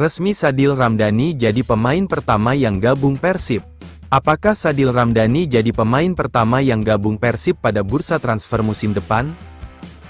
Resmi Sadil Ramdhani jadi pemain pertama yang gabung Persib. Apakah Sadil Ramdhani jadi pemain pertama yang gabung Persib pada bursa transfer musim depan?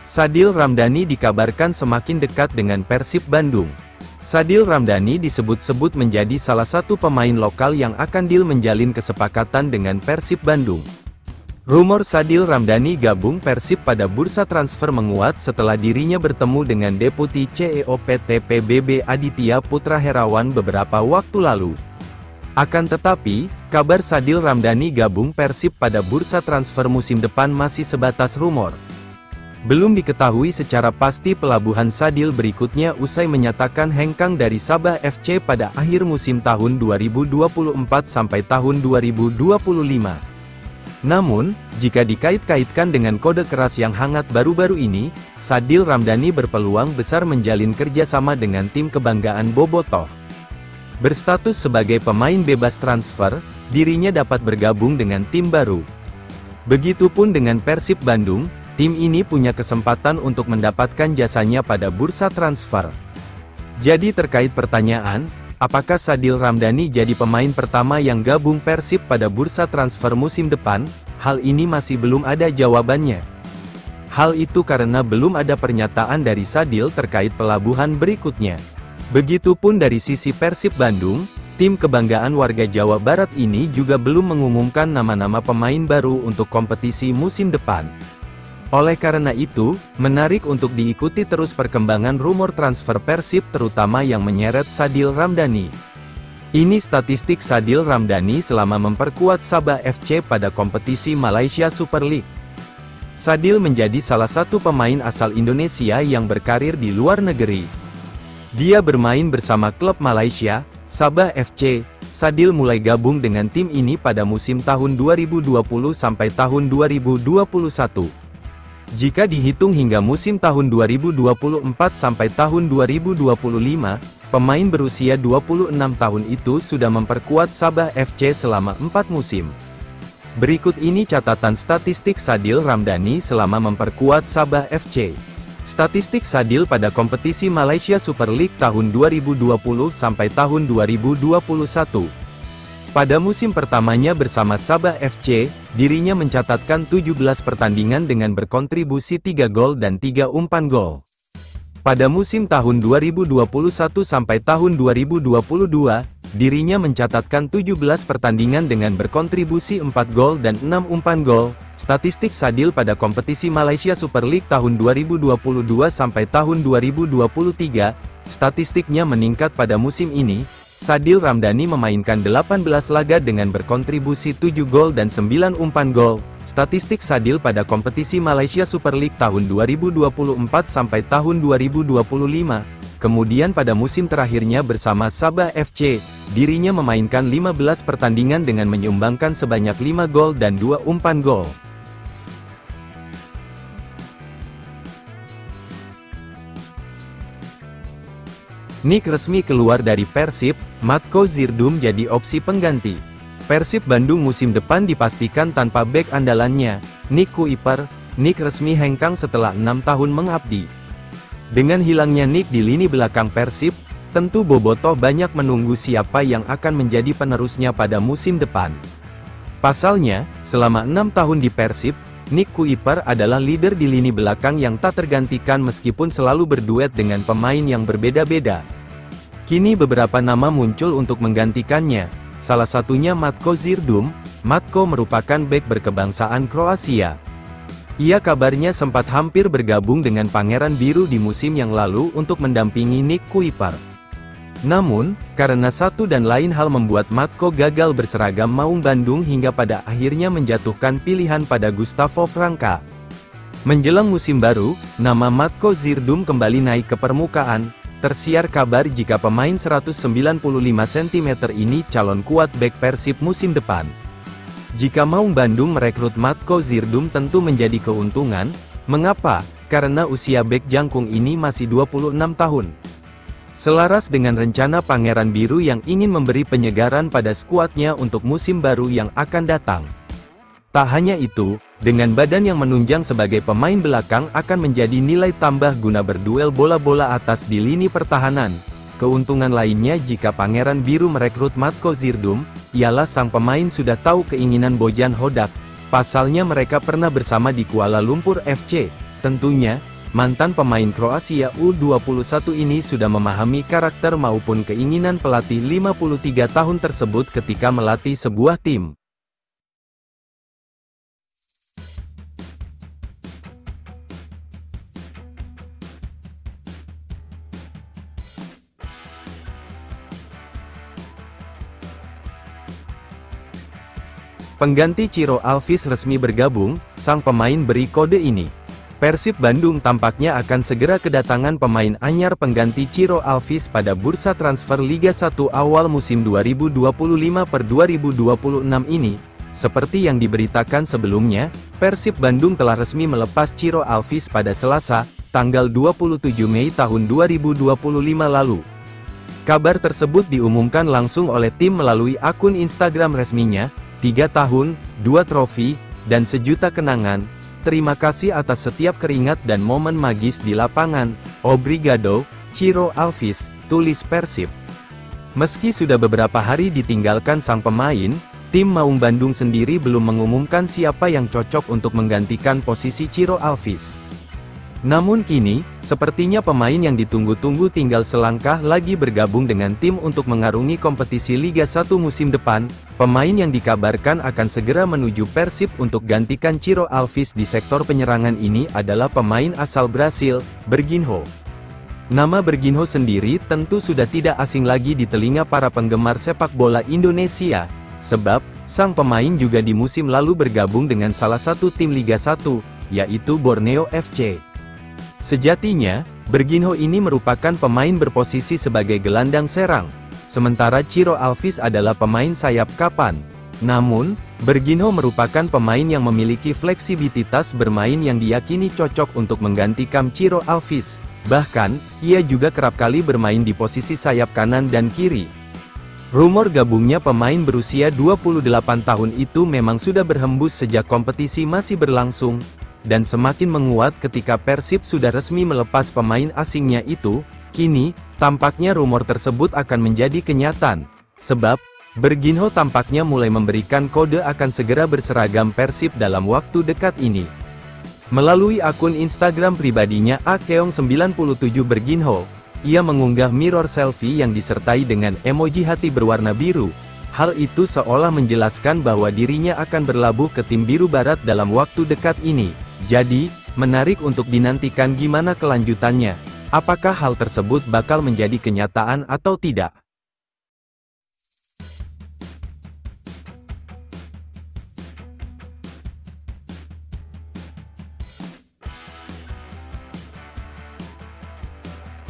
Sadil Ramdhani dikabarkan semakin dekat dengan Persib Bandung. Sadil Ramdhani disebut-sebut menjadi salah satu pemain lokal yang akan deal menjalin kesepakatan dengan Persib Bandung. Rumor Sadil Ramdhani gabung Persib pada bursa transfer menguat setelah dirinya bertemu dengan Deputi CEO PT PBB Aditya Putra Herawan beberapa waktu lalu. Akan tetapi, kabar Sadil Ramdhani gabung Persib pada bursa transfer musim depan masih sebatas rumor. Belum diketahui secara pasti pelabuhan Sadil berikutnya usai menyatakan hengkang dari Sabah FC pada akhir musim tahun 2024 sampai tahun 2025. Namun, jika dikait-kaitkan dengan kode keras yang hangat baru-baru ini, Sadil Ramdhani berpeluang besar menjalin kerjasama dengan tim kebanggaan Bobotoh. Berstatus sebagai pemain bebas transfer, dirinya dapat bergabung dengan tim baru. Begitupun dengan Persib Bandung, tim ini punya kesempatan untuk mendapatkan jasanya pada bursa transfer. Jadi terkait pertanyaan, apakah Sadil Ramdhani jadi pemain pertama yang gabung Persib pada bursa transfer musim depan? Hal ini masih belum ada jawabannya. Hal itu karena belum ada pernyataan dari Sadil terkait pelabuhan berikutnya. Begitupun dari sisi Persib Bandung, tim kebanggaan warga Jawa Barat ini juga belum mengumumkan nama-nama pemain baru untuk kompetisi musim depan. Oleh karena itu, menarik untuk diikuti terus perkembangan rumor transfer Persib terutama yang menyeret Sadil Ramdhani. Ini statistik Sadil Ramdhani selama memperkuat Sabah FC pada kompetisi Malaysia Super League. Sadil menjadi salah satu pemain asal Indonesia yang berkarir di luar negeri. Dia bermain bersama klub Malaysia, Sabah FC. Sadil mulai gabung dengan tim ini pada musim tahun 2020 sampai tahun 2021. Jika dihitung hingga musim tahun 2024 sampai tahun 2025, pemain berusia 26 tahun itu sudah memperkuat Sabah FC selama 4 musim. Berikut ini catatan statistik Sadil Ramdhani selama memperkuat Sabah FC. Statistik Sadil pada kompetisi Malaysia Super League tahun 2020 sampai tahun 2021. Pada musim pertamanya bersama Sabah FC, dirinya mencatatkan 17 pertandingan dengan berkontribusi 3 gol dan 3 umpan gol. Pada musim tahun 2021 sampai tahun 2022, dirinya mencatatkan 17 pertandingan dengan berkontribusi 4 gol dan 6 umpan gol. Statistik Sadil pada kompetisi Malaysia Super League tahun 2022 sampai tahun 2023, statistiknya meningkat pada musim ini. Sadil Ramdhani memainkan 18 laga dengan berkontribusi 7 gol dan 9 umpan gol. Statistik Sadil pada kompetisi Malaysia Super League tahun 2024 sampai tahun 2025. Kemudian pada musim terakhirnya bersama Sabah FC, dirinya memainkan 15 pertandingan dengan menyumbangkan sebanyak 5 gol dan 2 umpan gol. Nick resmi keluar dari Persib, Matko Zirdum jadi opsi pengganti. Persib Bandung musim depan dipastikan tanpa bek andalannya, Nick Kuiper. Nick resmi hengkang setelah 6 tahun mengabdi. Dengan hilangnya Nick di lini belakang Persib, tentu Bobotoh banyak menunggu siapa yang akan menjadi penerusnya pada musim depan. Pasalnya, selama 6 tahun di Persib, Nick Kuiper adalah leader di lini belakang yang tak tergantikan meskipun selalu berduet dengan pemain yang berbeda-beda. Kini beberapa nama muncul untuk menggantikannya, salah satunya Matko Zirdum. Matko merupakan bek berkebangsaan Kroasia. Ia kabarnya sempat hampir bergabung dengan Pangeran Biru di musim yang lalu untuk mendampingi Nick Kuiper. Namun, karena satu dan lain hal membuat Matko gagal berseragam Maung Bandung hingga pada akhirnya menjatuhkan pilihan pada Gustavo Franca. Menjelang musim baru, nama Matko Zirdum kembali naik ke permukaan. Tersiar kabar jika pemain 195 cm ini calon kuat bek Persib musim depan. Jika Maung Bandung merekrut Matko Zirdum tentu menjadi keuntungan. Mengapa? Karena usia bek jangkung ini masih 26 tahun. Selaras dengan rencana Pangeran Biru yang ingin memberi penyegaran pada skuadnya untuk musim baru yang akan datang. Tak hanya itu, dengan badan yang menunjang sebagai pemain belakang akan menjadi nilai tambah guna berduel bola-bola atas di lini pertahanan. Keuntungan lainnya jika Pangeran Biru merekrut Matko Zirdum, ialah sang pemain sudah tahu keinginan Bojan Hodak. Pasalnya mereka pernah bersama di Kuala Lumpur FC. Tentunya, mantan pemain Kroasia U21 ini sudah memahami karakter maupun keinginan pelatih 53 tahun tersebut ketika melatih sebuah tim. Pengganti Ciro Alves resmi bergabung, sang pemain beri kode ini. Persib Bandung tampaknya akan segera kedatangan pemain anyar pengganti Ciro Alves pada bursa transfer Liga 1 awal musim 2025/2026 ini. Seperti yang diberitakan sebelumnya, Persib Bandung telah resmi melepas Ciro Alves pada Selasa, tanggal 27 Mei tahun 2025 lalu. Kabar tersebut diumumkan langsung oleh tim melalui akun Instagram resminya. 3 tahun, 2 trofi, dan sejuta kenangan. Terima kasih atas setiap keringat dan momen magis di lapangan. Obrigado, Ciro Alves, tulis Persib. Meski sudah beberapa hari ditinggalkan sang pemain, tim Maung Bandung sendiri belum mengumumkan siapa yang cocok untuk menggantikan posisi Ciro Alves. Namun kini, sepertinya pemain yang ditunggu-tunggu tinggal selangkah lagi bergabung dengan tim untuk mengarungi kompetisi Liga 1 musim depan. Pemain yang dikabarkan akan segera menuju Persib untuk gantikan Ciro Alves di sektor penyerangan ini adalah pemain asal Brasil, Berginho. Nama Berginho sendiri tentu sudah tidak asing lagi di telinga para penggemar sepak bola Indonesia, sebab sang pemain juga di musim lalu bergabung dengan salah satu tim Liga 1, yaitu Borneo FC. Sejatinya, Berginho ini merupakan pemain berposisi sebagai gelandang serang, sementara Ciro Alves adalah pemain sayap kapan. Namun, Berginho merupakan pemain yang memiliki fleksibilitas bermain yang diyakini cocok untuk menggantikan Ciro Alves. Bahkan, ia juga kerap kali bermain di posisi sayap kanan dan kiri. Rumor gabungnya pemain berusia 28 tahun itu memang sudah berhembus sejak kompetisi masih berlangsung, dan semakin menguat ketika Persib sudah resmi melepas pemain asingnya itu. Kini, tampaknya rumor tersebut akan menjadi kenyataan, sebab Berginho tampaknya mulai memberikan kode akan segera berseragam Persib dalam waktu dekat ini. Melalui akun Instagram pribadinya @keong97 Berginho, ia mengunggah mirror selfie yang disertai dengan emoji hati berwarna biru. Hal itu seolah menjelaskan bahwa dirinya akan berlabuh ke tim biru barat dalam waktu dekat ini. Jadi, menarik untuk dinantikan gimana kelanjutannya. Apakah hal tersebut bakal menjadi kenyataan atau tidak?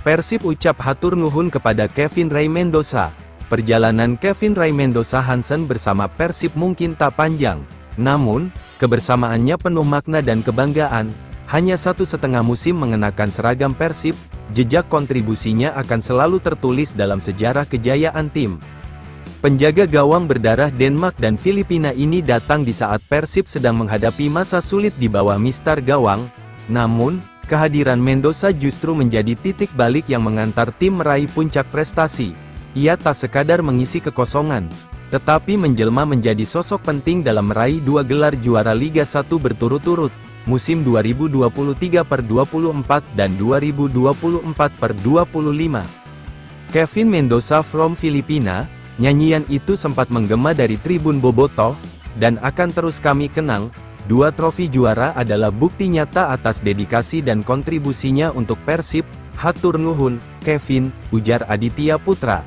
Persib ucap hatur nuhun kepada Kevin Ray Mendoza. Perjalanan Kevin Ray Mendoza Hansen bersama Persib mungkin tak panjang, namun, kebersamaannya penuh makna dan kebanggaan. Hanya 1,5 musim mengenakan seragam Persib, jejak kontribusinya akan selalu tertulis dalam sejarah kejayaan tim. Penjaga gawang berdarah Denmark dan Filipina ini datang di saat Persib sedang menghadapi masa sulit di bawah mistar gawang. Namun, kehadiran Mendoza justru menjadi titik balik yang mengantar tim meraih puncak prestasi. Ia tak sekadar mengisi kekosongan, tetapi menjelma menjadi sosok penting dalam meraih 2 gelar juara Liga 1 berturut-turut, musim 2023/24 dan 2024/25. Kevin Mendoza from Filipina, nyanyian itu sempat menggema dari tribun Bobotoh, dan akan terus kami kenang. 2 trofi juara adalah bukti nyata atas dedikasi dan kontribusinya untuk Persib. Hatur nuhun, Kevin, ujar Aditya Putra.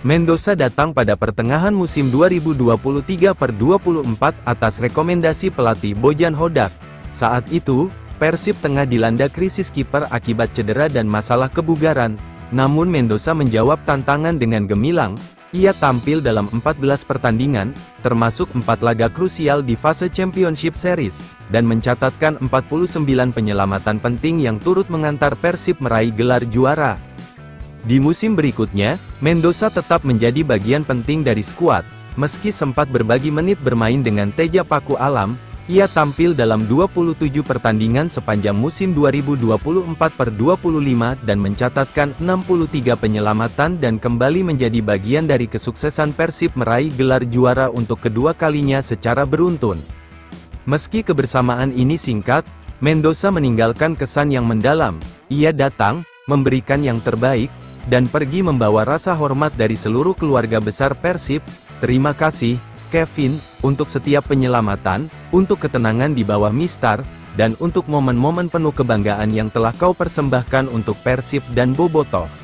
Mendoza datang pada pertengahan musim 2023/24 atas rekomendasi pelatih Bojan Hodak. Saat itu, Persib tengah dilanda krisis kiper akibat cedera dan masalah kebugaran. Namun Mendoza menjawab tantangan dengan gemilang. Ia tampil dalam 14 pertandingan, termasuk 4 laga krusial di fase Championship Series, dan mencatatkan 49 penyelamatan penting yang turut mengantar Persib meraih gelar juara. Di musim berikutnya, Mendoza tetap menjadi bagian penting dari skuad. Meski sempat berbagi menit bermain dengan Teja Paku Alam, Ia tampil dalam 27 pertandingan sepanjang musim 2024/25 dan mencatatkan 63 penyelamatan dan kembali menjadi bagian dari kesuksesan Persib meraih gelar juara untuk kedua kalinya secara beruntun. Meski kebersamaan ini singkat, Mendoza meninggalkan kesan yang mendalam. Ia datang, memberikan yang terbaik, dan pergi membawa rasa hormat dari seluruh keluarga besar Persib. Terima kasih, Kevin, untuk setiap penyelamatan, untuk ketenangan di bawah Mistar, dan untuk momen-momen penuh kebanggaan yang telah kau persembahkan untuk Persib dan Bobotoh.